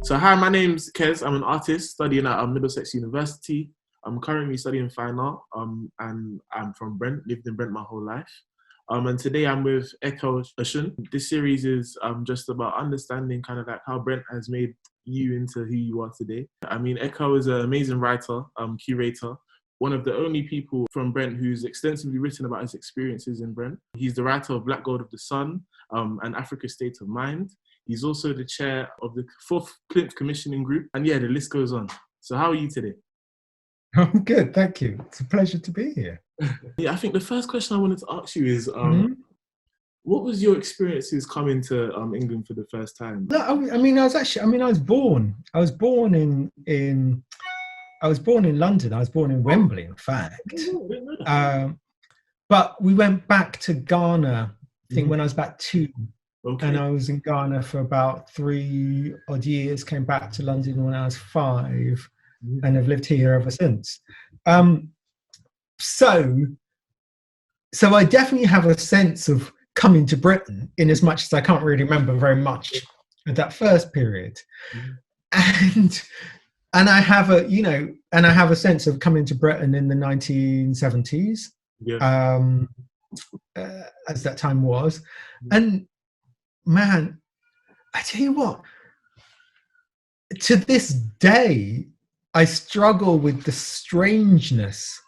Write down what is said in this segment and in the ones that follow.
So hi, my name's Kez. I'm an artist studying at Middlesex University. I'm currently studying fine art, and I'm from Brent, lived in Brent my whole life. And today I'm with Ekow Eshun. This series is just about understanding kind of like how Brent has made you into who you are today. I mean, Ekow is an amazing writer, curator, one of the only people from Brent who's extensively written about his experiences in Brent. He's the writer of Black Gold of the Sun and Africa's State of Mind. He's also the chair of the 4th Plinth Commissioning Group. And yeah, the list goes on. So how are you today? I'm good, thank you. It's a pleasure to be here. Yeah, I think the first question I wanted to ask you is, what was your experiences coming to England for the first time? No, I was born in London. I was born in Wembley, in fact. But we went back to Ghana, I think when I was about 2. Okay. And I was in Ghana for about 3 odd years, came back to London when I was 5, and have lived here ever since. So I definitely have a sense of coming to Britain, in as much as I can't really remember very much of that first period. And I have a sense of coming to Britain in the 1970s, as that time was. And man, I tell you what, to this day, I struggle with the strangeness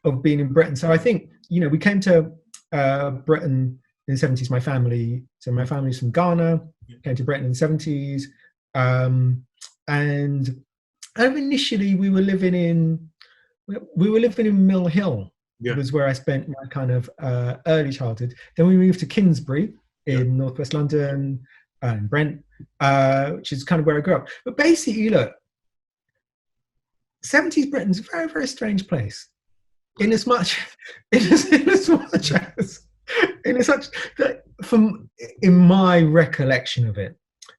of being in Britain. So I think, we came to Britain in the 70s, my family's from Ghana, came to Britain in the 70s. And initially we were living in Mill Hill. It was where I spent my kind of early childhood. Then we moved to Kingsbury in northwest London and Brent, which is kind of where I grew up. But basically, look, 70s Britain's a very, very strange place. In as much that in my recollection of it,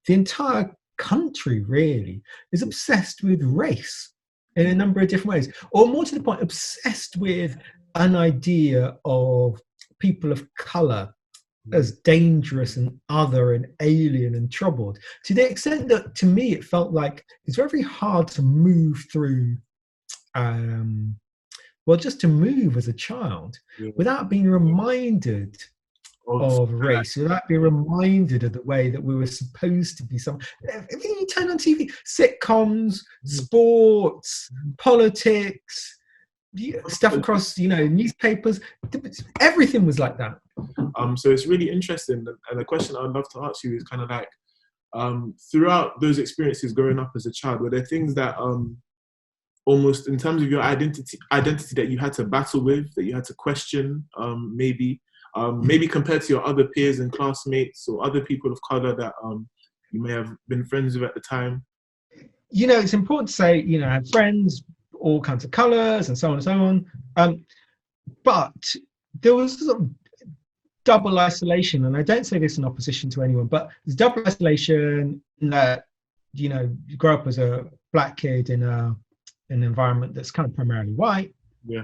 the entire country really is obsessed with race in a number of different ways, or more to the point, obsessed with an idea of people of colour as dangerous and other and alien and troubled, to the extent that to me it felt like it's very, very hard to move through just to move as a child without being reminded of race, without being reminded of the way that we were supposed to be. Everything you turn on TV, sitcoms, sports, politics, stuff across, newspapers, everything was like that. So it's really interesting, and the question I'd love to ask you is kind of like, throughout those experiences growing up as a child, were there things that almost in terms of your identity that you had to battle with, that you had to question, maybe compared to your other peers and classmates or other people of colour that you may have been friends with at the time? It's important to say, I had friends, all kinds of colours and so on and so on. But there was sort of double isolation, and I don't say this in opposition to anyone, but there's double isolation in that, you grow up as a black kid in an environment that's kind of primarily white.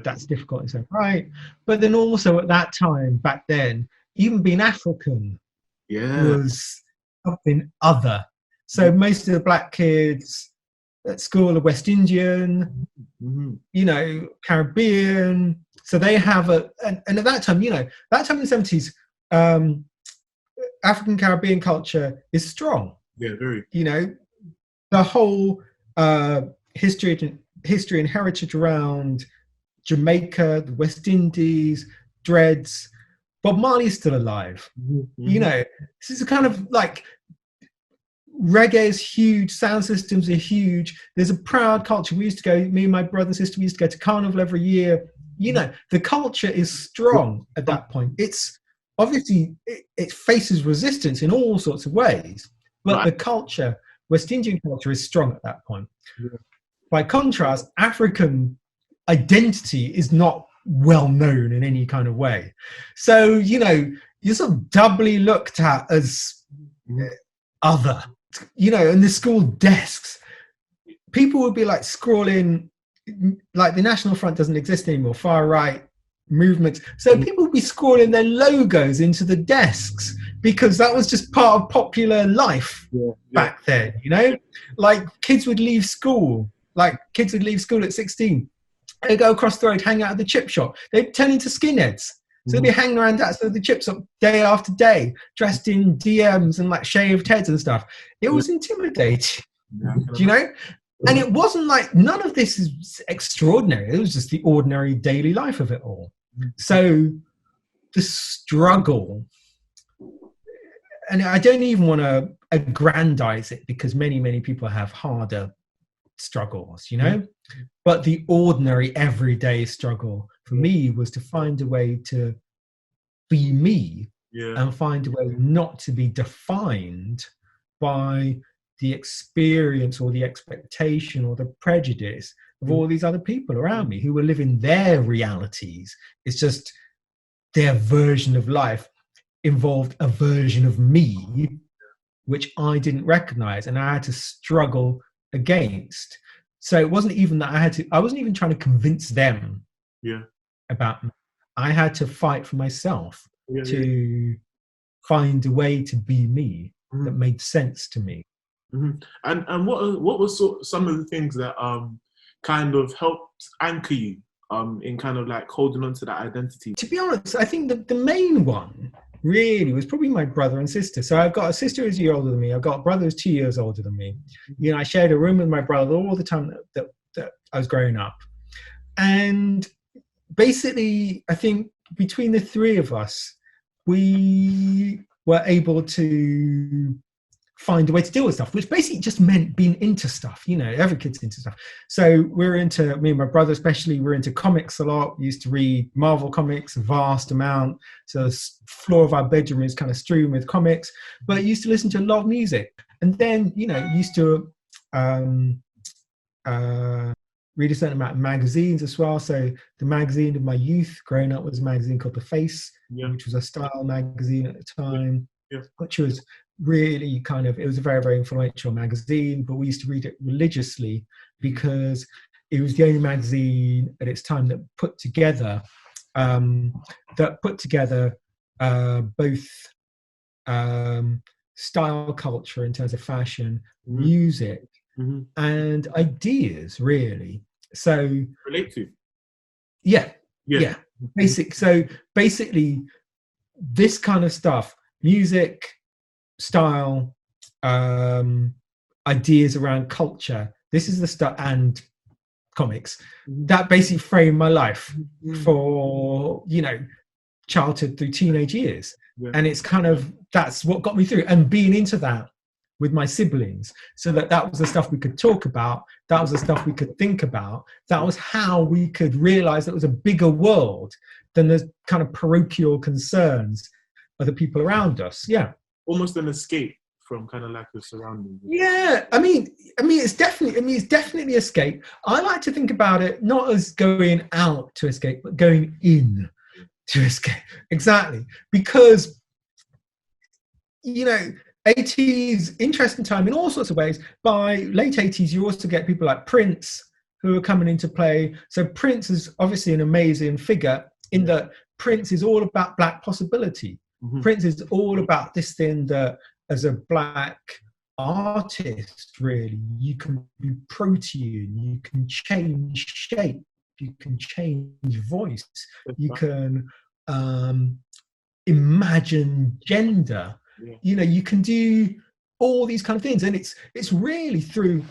That's difficult in its own right. But then also at that time, back then, even being African was something other. So most of the black kids at school are West Indian, Caribbean. So they have and at that time, that time in the 70s, African Caribbean culture is strong. Yeah, very. The whole history and heritage around Jamaica, the West Indies, Dreads. Bob Marley's still alive. This is a kind of like, reggae is huge, sound systems are huge. There's a proud culture. We used to go, me and my brother and sister, we used to go to Carnival every year. The culture is strong at that point. It's obviously, it faces resistance in all sorts of ways, but the culture, West Indian culture, is strong at that point. By contrast, African identity is not well known in any kind of way. So, you're sort of doubly looked at as other, in the school desks. People would be like scrawling, like the National Front doesn't exist anymore, far right movements. So people would be scrawling their logos into the desks because that was just part of popular life back then, you know? Like kids would leave school at 16. They'd go across the road, hang out at the chip shop. They'd turn into skinheads. So they'd be hanging around outside the chip shop day after day, dressed in DMs and like shaved heads and stuff. It was intimidating, do you know? And it wasn't like, none of this is extraordinary. It was just the ordinary daily life of it all. So the struggle, and I don't even want to aggrandize it because many, many people have harder struggles, you know, but the ordinary everyday struggle for me was to find a way to be me and find a way not to be defined by the experience or the expectation or the prejudice of all these other people around me who were living their realities. It's just their version of life involved a version of me which I didn't recognize and I had to struggle against. So it wasn't even that I wasn't even trying to convince them about me. I had to fight for myself to find a way to be me that made sense to me. And what was some of the things that kind of helped anchor you in kind of like holding on to that identity? To be honest, I think that the main one really was probably my brother and sister. So I've got a sister who's a year older than me. I've got a brother who's 2 years older than me. You know, I shared a room with my brother all the time that I was growing up. And basically, I think between the three of us, we were able to find a way to deal with stuff, which basically just meant being into stuff. You know, every kid's into stuff. So me and my brother especially, we're into comics a lot. We used to read Marvel comics, a vast amount. So the floor of our bedroom is kind of strewn with comics, but I used to listen to a lot of music. And then, you know, used to read a certain amount of magazines as well. So the magazine of my youth growing up was a magazine called The Face, which was a style magazine at the time, which was really it was a very, very influential magazine, but we used to read it religiously because it was the only magazine at its time that put together both style culture in terms of fashion, music, and ideas, really. So relate to. Basically this kind of stuff, music, style, ideas around culture, this is the stuff, and comics that basically framed my life for, you know, childhood through teenage years. And it's that's what got me through, and being into that with my siblings, so that was the stuff we could talk about, that was the stuff we could think about, that was how we could realize that it was a bigger world than the kind of parochial concerns of the people around us. Almost an escape from kind of like the surroundings. I mean it's definitely escape. I like to think about it not as going out to escape, but going in to escape. Exactly. Because, you know, 80s, interesting time in all sorts of ways. By late 80s, you also get people like Prince who are coming into play. So Prince is obviously an amazing figure in that Prince is all about Black possibility. Prince is all about this thing that as a Black artist, really, you can be protean, you can change shape, you can change voice, you can imagine gender. You know, you can do all these kind of things, and it's really through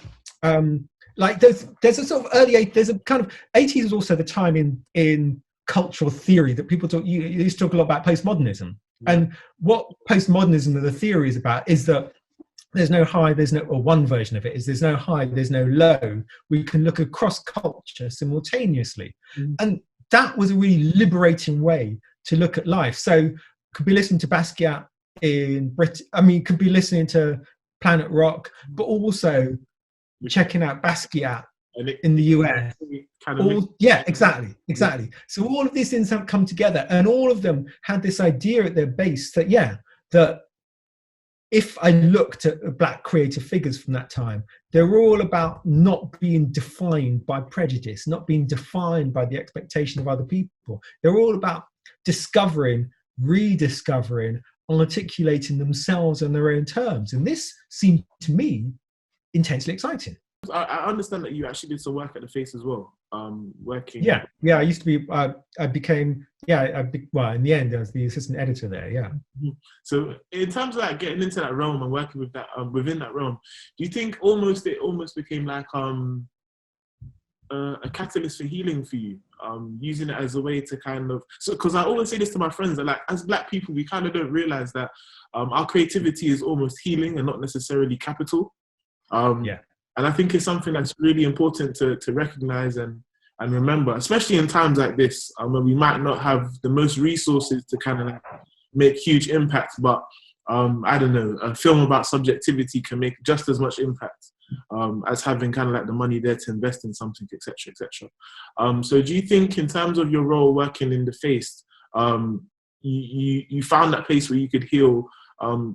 like there's a sort of there's a kind of 80s is also the time in cultural theory that people talk. You used to talk a lot about postmodernism, and what postmodernism, the theory is about, is that there's no high, or one version of it is there's no high, there's no low. We can look across culture simultaneously, and that was a really liberating way to look at life. So could be listening to Basquiat in Britain. I mean, could be listening to Planet Rock, but also checking out Basquiat in the US. Exactly. So all of these things have come together, and all of them had this idea at their base that that if I looked at Black creative figures from that time, they're all about not being defined by prejudice, not being defined by the expectation of other people. They're all about discovering, rediscovering, articulating themselves on their own terms. And this seemed to me intensely exciting. I understand that you actually did some work at the Face as well. Working. Yeah. I used to be. I became. Well, in the end, I was the assistant editor there. Yeah. So, in terms of like getting into that realm and working with that within that realm, do you think it almost became like a catalyst for healing for you? Using it as a way to kind of, because I always say this to my friends, that like as Black people, we kind of don't realize that our creativity is almost healing and not necessarily capital. And I think it's something that's really important to recognize and remember, especially in times like this, when we might not have the most resources to kind of like make huge impacts, but I don't know, a film about subjectivity can make just as much impact as having kind of like the money there to invest in something, etc., etc. So do you think in terms of your role working in the Face, you found that place where you could heal,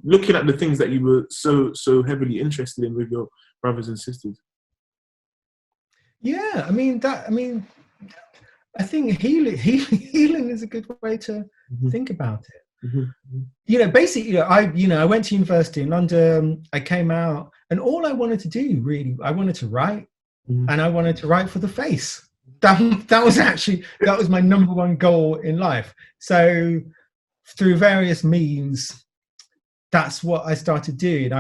looking at the things that you were so heavily interested in with your brothers and sisters? Yeah, I think healing is a good way to think about it. Basically, I went to university in London. I came out, and all I wanted to do really, I wanted to write, and I wanted to write for the Face. That was my number one goal in life. So through various means, that's what I started doing.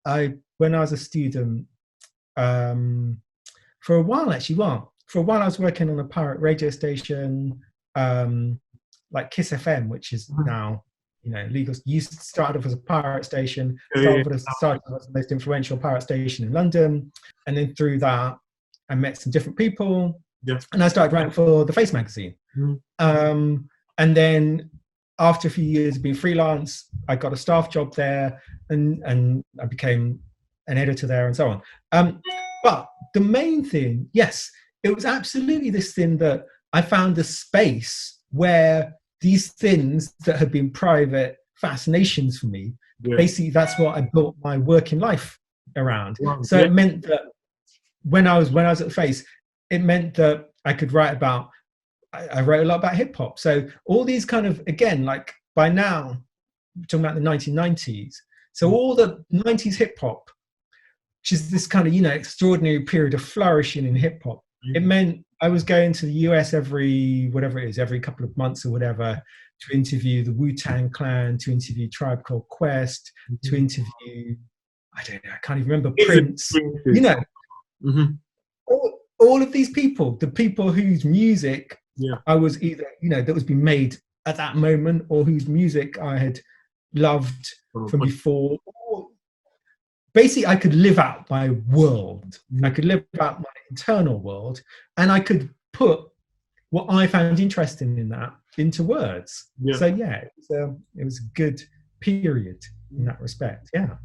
I when I was a student, for a while I was working on a pirate radio station, like Kiss FM, which is now legal. Started off as a pirate station, started off as the most influential pirate station in London, and then through that I met some different people, and I started writing for the Face magazine. And then after a few years of being freelance, I got a staff job there, and I became an editor there, and so on. But the main thing, yes, it was absolutely this thing that I found a space where these things that had been private fascinations for me, basically that's what I built my working life around. So it meant that when I was at the Face, it meant that I could write about, I wrote a lot about hip hop. So all these kind of, again, like by now, we're talking about the 1990s. So all the 90s hip hop, which is this kind of, extraordinary period of flourishing in hip hop. It meant I was going to the US every couple of months or whatever, to interview the Wu-Tang Clan, to interview Tribe Called Quest, to interview, I don't know, I can't even remember, Prince, all of these people, the people whose music I was either, that was being made at that moment, or whose music I had loved from before. Basically, I could live out my world. I could live out my internal world, and I could put what I found interesting in that into words. So it was a good period in that respect. And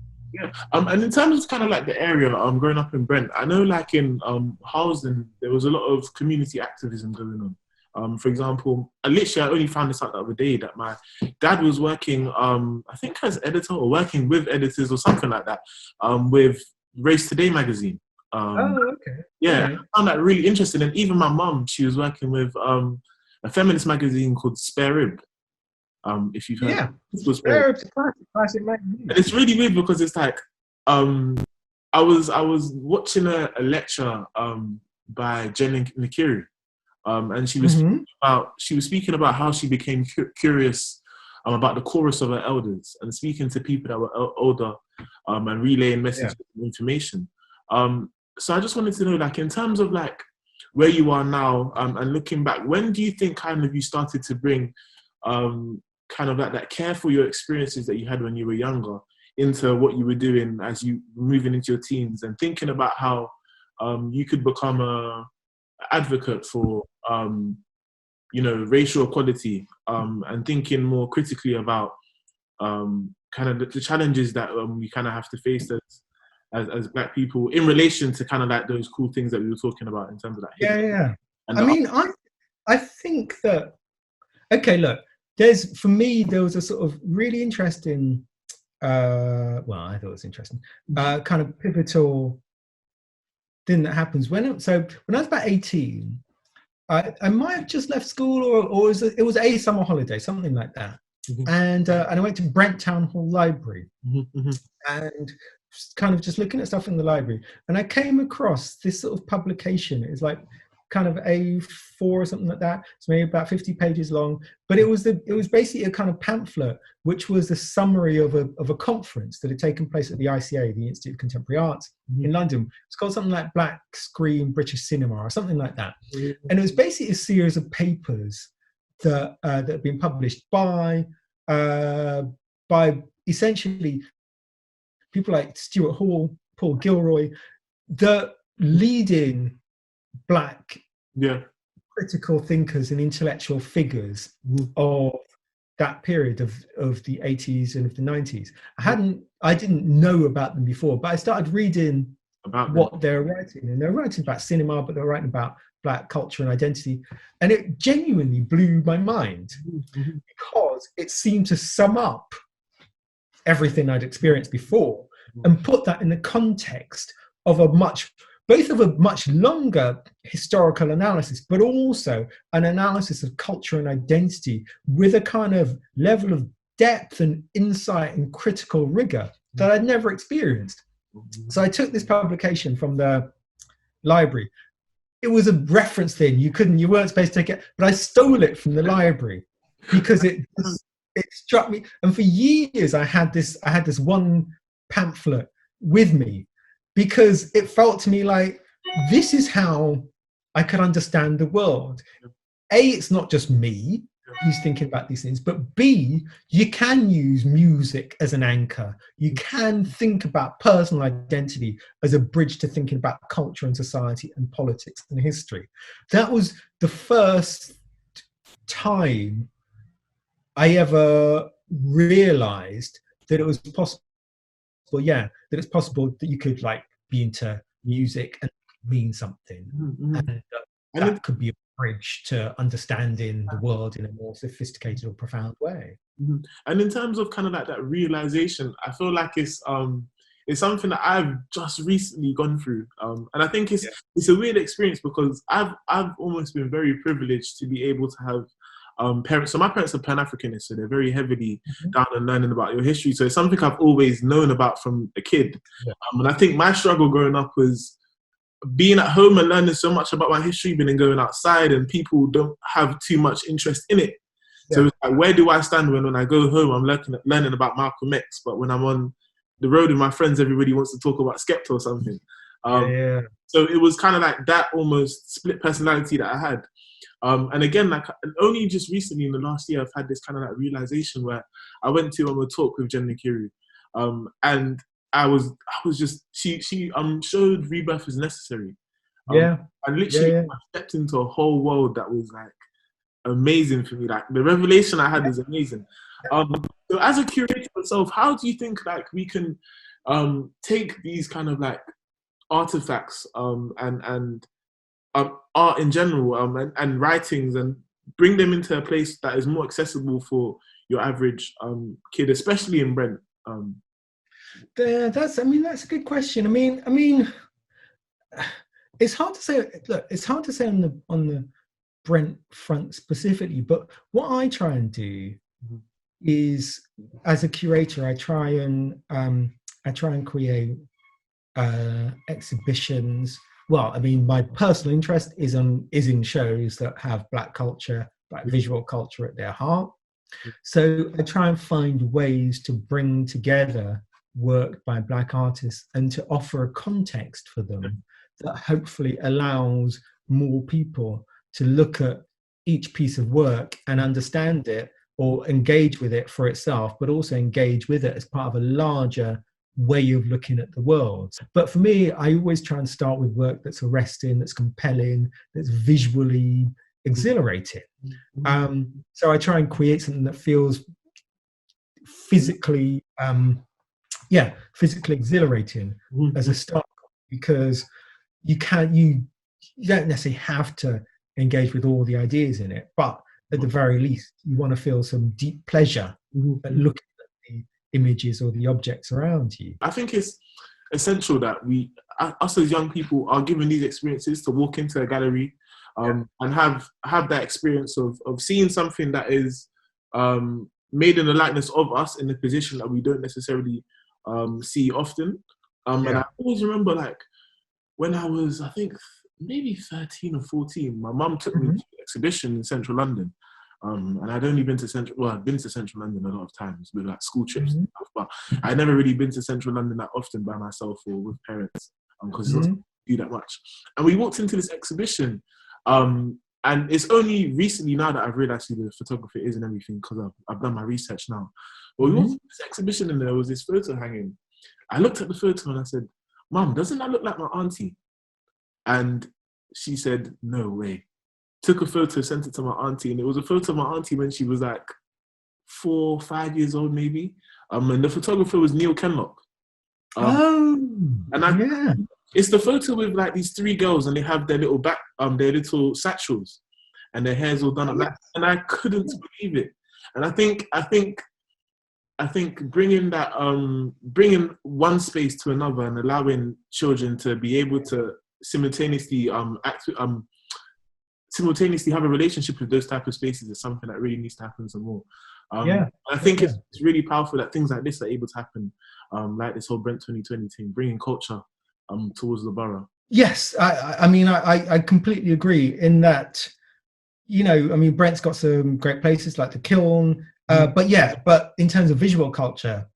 in terms of kind of like the area, growing up in Brent, I know like in Housden, there was a lot of community activism going on. For example, I only found this out the other day, that my dad was working, I think as editor or working with editors or something like that, with Race Today magazine. I found that really interesting. And even my mum, she was working with a feminist magazine called Spare Rib. If you've heard, Spare Rib's a classic magazine. And it's really weird because it's like, I was watching a lecture by Jen Nakiri. And she was speaking about how she became curious about the chorus of her elders, and speaking to people that were older, and relaying messages and information. So I just wanted to know, like, in terms of like where you are now, and looking back, when do you think kind of you started to bring kind of like that care for your experiences that you had when you were younger into what you were doing as you were moving into your teens, and thinking about how you could become a advocate for racial equality, and thinking more critically about kind of the challenges that we kind of have to face as Black people in relation to kind of like those cool things that we were talking about in terms of that. I think that, look, there was a sort of really interesting, I thought it was interesting, kind of pivotal thing that happens when I was about 18. I might have just left school, or it was a summer holiday, something like that. And I went to Brent Town Hall Library, Mm-hmm. and kind of just looking at stuff in the library, and I came across this sort of publication. It's like kind of A4 or something like that. It's maybe about 50 pages long, but it was basically a kind of pamphlet, which was a summary of a conference that had taken place at the ICA, the Institute of Contemporary Arts in London. It's called something like Black Screen British Cinema or something like that. And it was basically a series of papers that had been published by essentially people like Stuart Hall, Paul Gilroy, the leading Black critical thinkers and intellectual figures of that period of the 80s and of the 90s. I didn't know about them before, but I started reading about what they're writing, and they're writing about cinema, but they're writing about Black culture and identity, and it genuinely blew my mind because it seemed to sum up everything I'd experienced before and put that in the context of both of a much longer historical analysis, but also an analysis of culture and identity with a kind of level of depth and insight and critical rigor that I'd never experienced. So I took this publication from the library. It was a reference thing. You weren't supposed to take it, but I stole it from the library because it struck me. And for years I had this one pamphlet with me, because it felt to me like this is how I could understand the world. A, it's not just me who's thinking about these things, but B, you can use music as an anchor. You can think about personal identity as a bridge to thinking about culture and society and politics and history. That was the first time I ever realized that it was possible. Well, yeah, that it's possible that you could like be into music and mean something, and that could be a bridge to understanding the world in a more sophisticated or profound way. And in terms of kind of like that realization, I feel like it's something that I've just recently gone through, and I think it's a weird experience because I've almost been very privileged to be able to have parents. So my parents are Pan-Africanists, so they're very heavily down and learning about your history. So it's something I've always known about from a kid. And I think my struggle growing up was being at home and learning so much about my history, but then going outside and people don't have too much interest in it. So it's like, where do I stand when I go home, I'm learning about Malcolm X, but when I'm on the road with my friends, everybody wants to talk about Skepta or something. So it was kind of like that almost split personality that I had. And again, like only just recently in the last year, I've had this kind of like realization where I went to a talk with Jen Nikiru, and I was just she showed rebirth is necessary. And literally I stepped into a whole world that was like amazing for me. Like the revelation I had was amazing. So as a curator yourself, how do you think like we can take these kind of like artifacts and art in general and writings and bring them into a place that is more accessible for your average kid, especially in Brent? That's a good question. I mean, it's hard to say. Look, it's hard to say on the Brent front specifically. But what I try and do is, as a curator, I try and create exhibitions. Well, I mean, my personal interest is in shows that have Black culture, Black visual culture at their heart. So I try and find ways to bring together work by Black artists and to offer a context for them that hopefully allows more people to look at each piece of work and understand it or engage with it for itself, but also engage with it as part of a larger way of looking at the world. But for me, I always try and start with work that's arresting, that's compelling, that's visually exhilarating. So I try and create something that feels physically exhilarating as a start, because you don't necessarily have to engage with all the ideas in it, but at the very least you want to feel some deep pleasure at looking at the images or the objects around you. I think it's essential that us as young people are given these experiences to walk into a gallery and have that experience of seeing something that is made in the likeness of us in a position that we don't necessarily see often. And I always remember, like, when I was, I think, maybe 13 or 14, my mum took me to an exhibition in central London. And I'd only been to I'd been to central London a lot of times with like school trips and stuff, but I'd never really been to central London that often by myself or with parents, because it doesn't do that much. And we walked into this exhibition, and it's only recently now that I've realised who the photographer is and everything, because I've done my research now. But we walked into this exhibition and there was this photo hanging. I looked at the photo and I said, "Mum, doesn't that look like my auntie?" And she said, "No way." Took a photo, sent it to my auntie, and it was a photo of my auntie when she was like 4 or 5 years old, maybe. And the photographer was Neil Kenlock. It's the photo with like these 3 girls, and they have their little their little satchels, and their hair's all done up. And I couldn't believe it. And I think bringing that, bringing one space to another and allowing children to be able to simultaneously have a relationship with those type of spaces is something that really needs to happen some more. I think it's really powerful that things like this are able to happen, like this whole Brent 2020 thing, bringing culture towards the borough. Yes, I mean, I completely agree in that, you know, I mean, Brent's got some great places like the Kiln, but in terms of visual culture,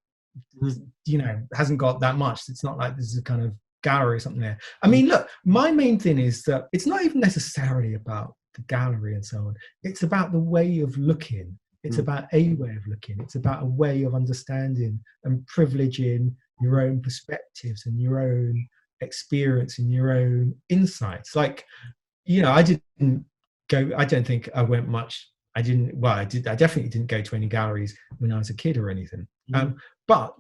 you know, hasn't got that much. It's not like there's a kind of gallery or something there. I mean, look, my main thing is that it's not even necessarily about the gallery and so on. It's about the way of looking. It's about a way of looking. It's about a way of understanding and privileging your own perspectives and your own experience and your own insights. Like, you know, I don't think I went much. I definitely didn't go to any galleries when I was a kid or anything. But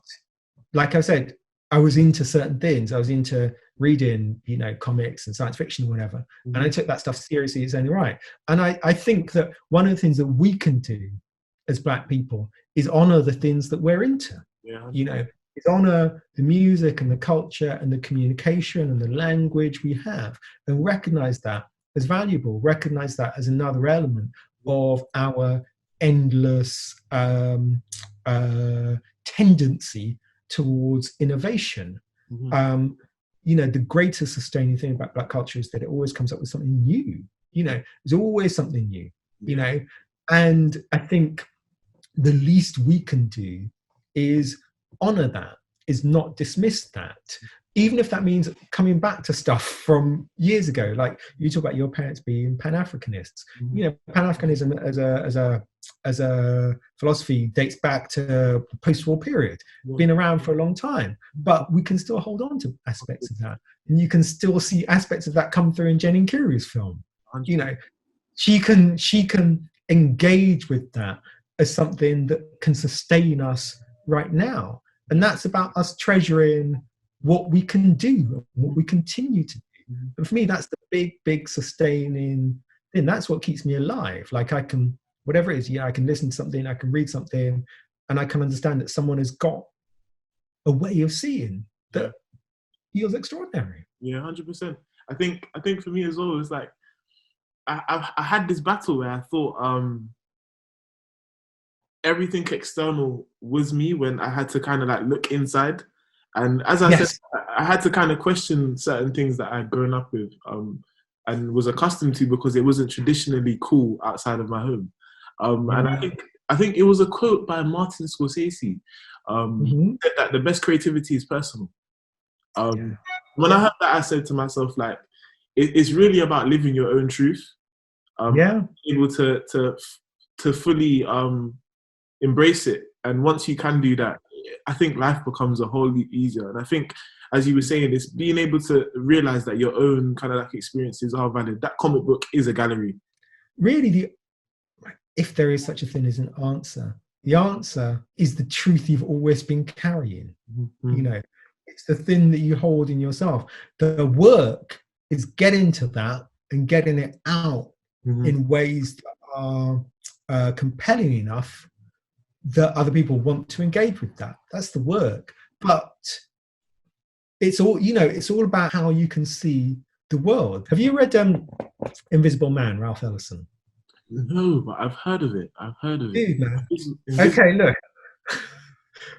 like I said, I was into certain things. I was into reading, you know, comics and science fiction or whatever. And I took that stuff seriously as only right. And I think that one of the things that we can do as Black people is honor the things that we're into. You know, is honor the music and the culture and the communication and the language we have, and recognize that as valuable, recognize that as another element of our endless tendency towards innovation. You know, the greatest sustaining thing about Black culture is that it always comes up with something new. You know, there's always something new, you know, and I think the least we can do is honor that, is not dismiss that, even if that means coming back to stuff from years ago. Like you talk about your parents being Pan-Africanists. You know, Pan-Africanism as a philosophy dates back to the post-war period, been around for a long time, but we can still hold on to aspects of that. And you can still see aspects of that come through in Jenny Currie's film. You know, she can engage with that as something that can sustain us right now. And that's about us treasuring what we can do, what we continue to do. And for me, that's the big sustaining thing. That's what keeps me alive. Like I can, whatever it is, I can listen to something, I can read something, and I can understand that someone has got a way of seeing that feels extraordinary. Yeah, 100%. I think for me as well, it's like I had this battle where I thought everything external was me, when I had to kind of like look inside. And as I said, I had to kind of question certain things that I'd grown up with and was accustomed to, because it wasn't traditionally cool outside of my home. And I think it was a quote by Martin Scorsese, said that the best creativity is personal. When I heard that, I said to myself, like, it's really about living your own truth. Able to fully embrace it. And once you can do that, I think life becomes a whole lot easier. And I think, as you were saying, it's being able to realize that your own kind of like experiences are valid. That comic book is a gallery. Really, if there is such a thing as an answer, the answer is the truth you've always been carrying. You know, it's the thing that you hold in yourself. The work is getting to that and getting it out in ways that are compelling enough that other people want to engage with that. That's the work. But it's all, you know, it's all about how you can see the world. Have you read Invisible Man, Ralph Ellison? No, but I've heard of it. I've heard of it. Dude, man. Invisible. Okay, look.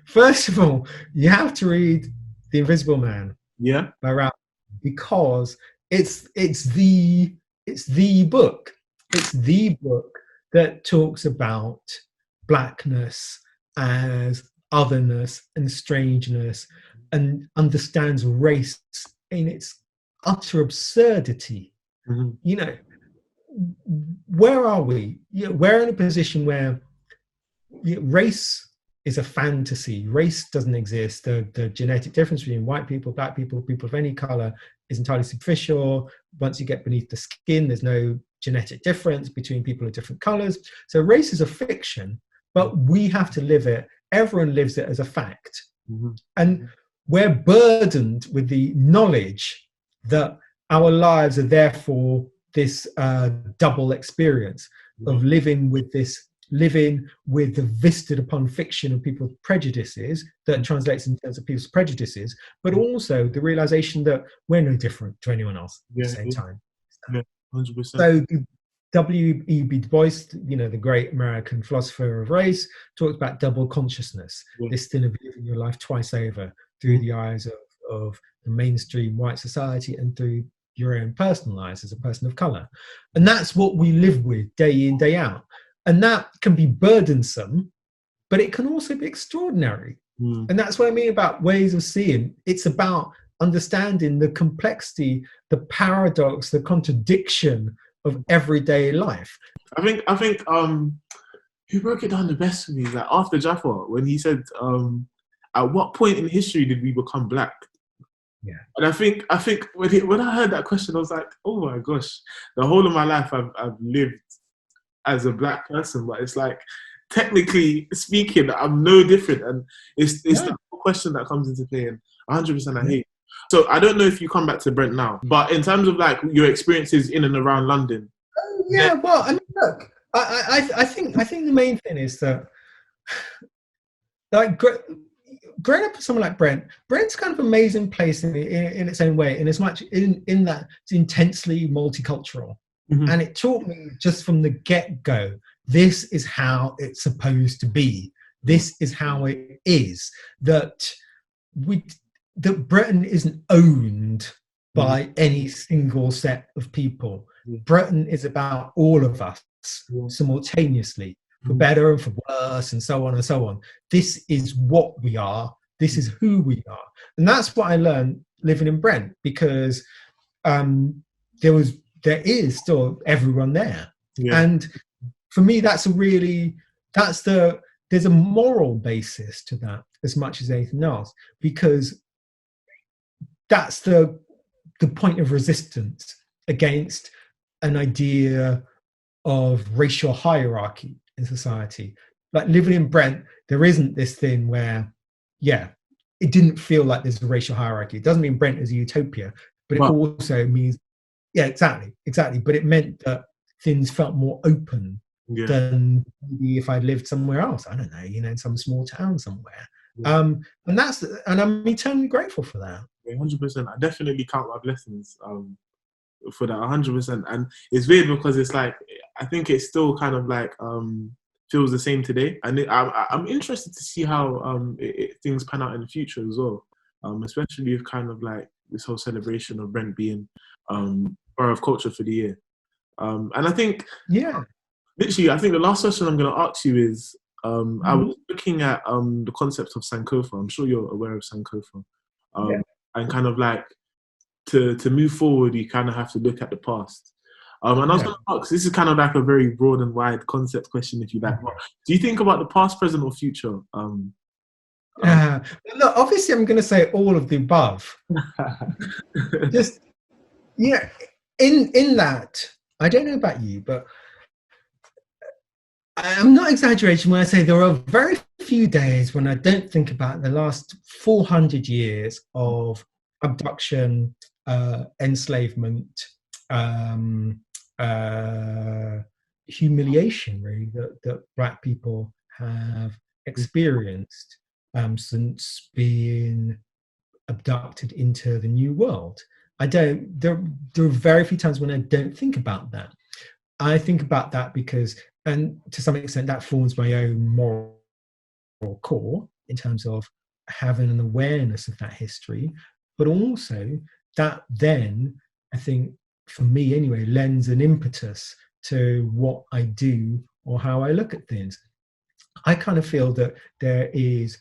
First of all, you have to read The Invisible Man Yeah. by Ralph, because it's the book. It's the book that talks about blackness as otherness and strangeness, and understands race in its utter absurdity. Mm-hmm. You know, where are we? We're in a position where race is a fantasy. Race doesn't exist. The genetic difference between white people, black people, people of any color is entirely superficial. Once you get beneath the skin, there's no genetic difference between people of different colors. So race is a fiction, but we have to live it. Everyone lives it as a fact. Mm-hmm. And we're burdened with the knowledge that our lives are therefore this double experience of living with the visited upon fiction of people's prejudices that translates in terms of people's prejudices, but also the realization that we're no different to anyone else at the same time. Yeah, 100%. So W.E.B. Du Bois, the great American philosopher of race, talked about double consciousness, this thing of living your life twice over through the eyes of the mainstream white society and through your own personal eyes as a person of color. And that's what we live with day in, day out. And that can be burdensome, but it can also be extraordinary. And that's what I mean about ways of seeing. It's about understanding the complexity, the paradox, the contradiction of everyday life. I think who broke it down the best for me is like after Jaffa, when he said, at what point in history did we become black? Yeah. And I think when I heard that question, I was like, oh my gosh, the whole of my life I've lived as a black person, but it's like, technically speaking, I'm no different. And it's that question that comes into play, and 100% I hate. So I don't know if you come back to Brent now, but in terms of like your experiences in and around London. Yeah, well, I mean, look, I think the main thing is that, like, growing up with someone like Brent's kind of an amazing place in its own way, in as much in that it's intensely multicultural. Mm-hmm. And it taught me just from the get-go, this is how it's supposed to be. This is how it is. That Britain isn't owned by any single set of people. Britain is about all of us simultaneously, for better and for worse, and so on and so on. This is what we are. This is who we are. And that's what I learned living in Brent, because there is still everyone there. Yeah. And for me, there's a moral basis to that as much as anything else, because that's the point of resistance against an idea of racial hierarchy in society. Like living in Brent, there isn't this thing where, it didn't feel like there's a racial hierarchy. It doesn't mean Brent is a utopia, but it also means, exactly. But it meant that things felt more open than maybe if I'd lived somewhere else. I don't know, in some small town somewhere. And I'm eternally grateful for that. 100%. I definitely count my blessings for that, 100%. And it's weird because it's like, I think it's still kind of like feels the same today. And I'm interested to see how things pan out in the future as well, especially with kind of like this whole celebration of Brent being Borough of Culture for the year. And I think, literally, I think the last question I'm going to ask you is, I was looking at the concept of Sankofa. I'm sure you're aware of Sankofa. And kind of like, to move forward, you kind of have to look at the past. And I was going to ask, this is kind of like a very broad and wide concept question, if you like. But do you think about the past, present, or future? Look, obviously, I'm going to say all of the above. Just, in that, I don't know about you, but I'm not exaggerating when I say there are very few days when I don't think about the last 400 years of abduction, enslavement, humiliation, really, that Black people have experienced since being abducted into the New World. There are very few times when I don't think about that. I think about that because, and to some extent, that forms my own moral core in terms of having an awareness of that history, but also that then, I think, for me anyway, lends an impetus to what I do or how I look at things. I kind of feel that there is,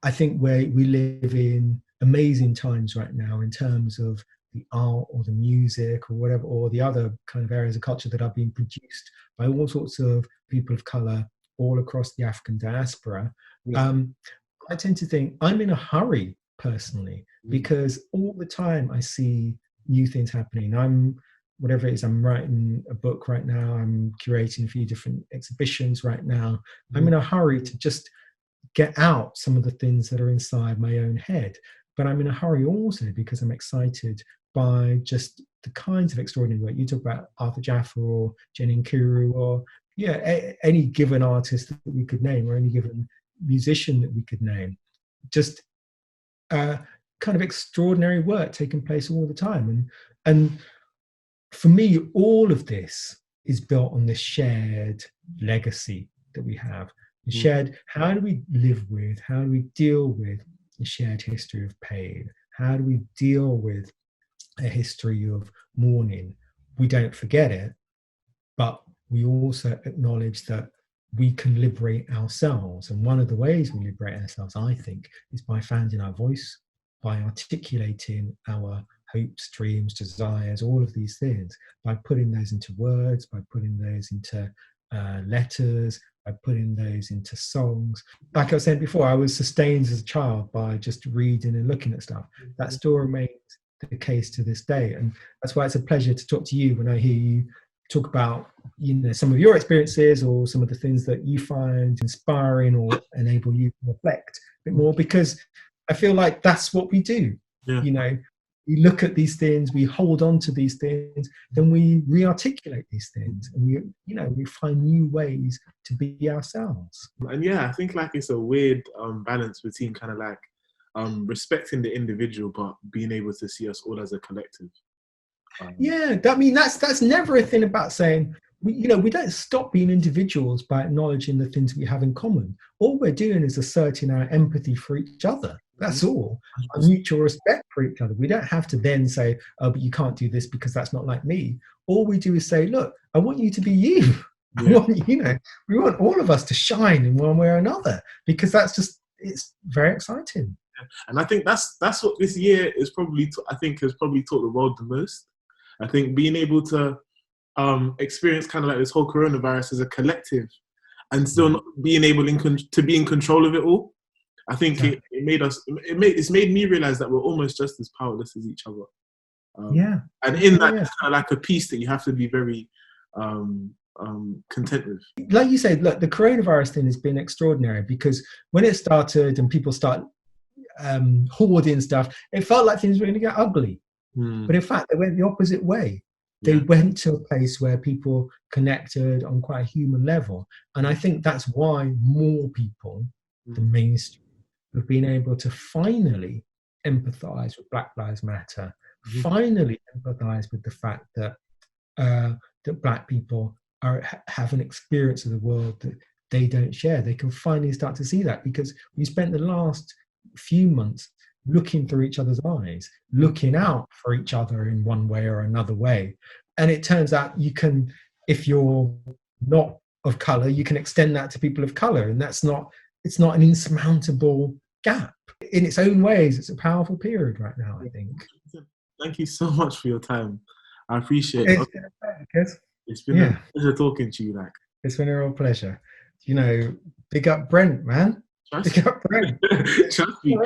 I think where we live in amazing times right now in terms of the art or the music or whatever, or the other kind of areas of culture that are being produced by all sorts of people of color all across the African diaspora. I tend to think I'm in a hurry personally, because all the time I see new things happening. Whatever it is, I'm writing a book right now, I'm curating a few different exhibitions right now. I'm in a hurry to just get out some of the things that are inside my own head. But I'm in a hurry also because I'm excited by just the kinds of extraordinary work. You talk about Arthur Jaffa or Jenny Nkuru, or any given artist that we could name, or any given musician that we could name. Just kind of extraordinary work taking place all the time. And for me, all of this is built on this shared legacy that we have. The shared, how do we live with, how do we deal with the shared history of pain? How do we deal with a history of mourning? We don't forget it, but we also acknowledge that we can liberate ourselves. And one of the ways we liberate ourselves, I think, is by finding our voice, by articulating our hopes, dreams, desires, all of these things, by putting those into words, by putting those into letters, by putting those into songs. Like I was saying before, I was sustained as a child by just reading and looking at stuff. That still remains the case to this day. And that's why it's a pleasure to talk to you when I hear you talk about, some of your experiences or some of the things that you find inspiring or enable you to reflect a bit more, because I feel like that's what we do. We look at these things, we hold on to these things, then we re-articulate these things, and we find new ways to be ourselves. And I think like it's a weird balance between kind of like respecting the individual, but being able to see us all as a collective. That's never a thing about saying, we don't stop being individuals by acknowledging the things we have in common. All we're doing is asserting our empathy for each other. That's all. A mutual respect for each other. We don't have to then say, oh, but you can't do this because that's not like me. All we do is say, look, I want you to be you. We want all of us to shine in one way or another, because it's very exciting. And I think that's what this year is probably, has probably taught the world the most. I think being able to experience kind of like this whole coronavirus as a collective and still not being able to be in control of it all. I think it's made me realize that we're almost just as powerless as each other. And in that, it's kind of like a piece that you have to be very content with. Like you said, look, the coronavirus thing has been extraordinary, because when it started and people start hoarding stuff, it felt like things were going to get ugly. But in fact, they went the opposite way. They went to a place where people connected on quite a human level. And I think that's why more people, the mainstream, have been able to finally empathize with Black Lives Matter, finally empathize with the fact that that Black people have an experience of the world that they don't share. They can finally start to see that, because we spent the last few months looking through each other's eyes, looking out for each other in one way or another way. And it turns out you can, if you're not of color, you can extend that to people of color. And it's not an insurmountable gap. In its own ways, it's a powerful period right now, I think. Thank you so much for your time. I appreciate it. It's been a pleasure, Kes. It's been a pleasure talking to you. It's been a real pleasure. Big up Brent, man. Big up Brent. Trust me.